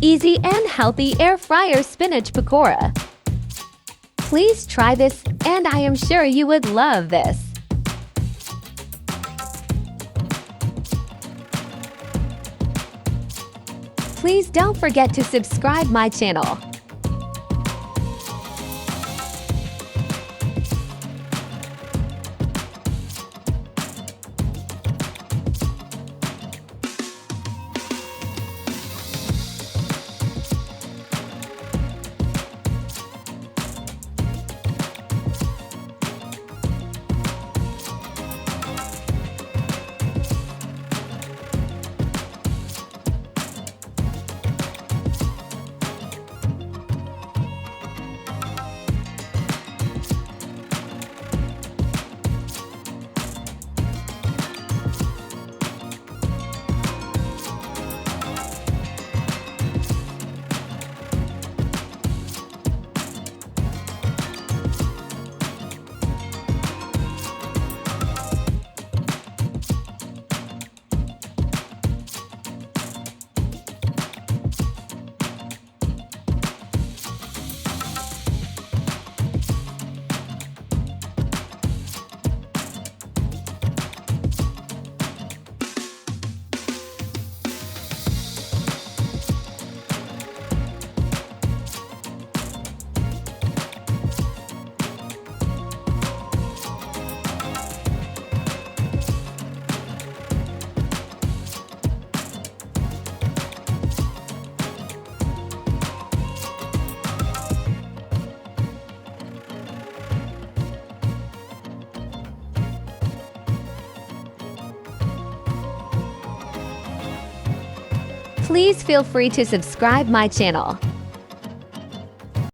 easy and healthy air fryer spinach pakora. Please try this, and I am sure you would love this. Please don't forget to subscribe my channel. Please feel free to subscribe my channel.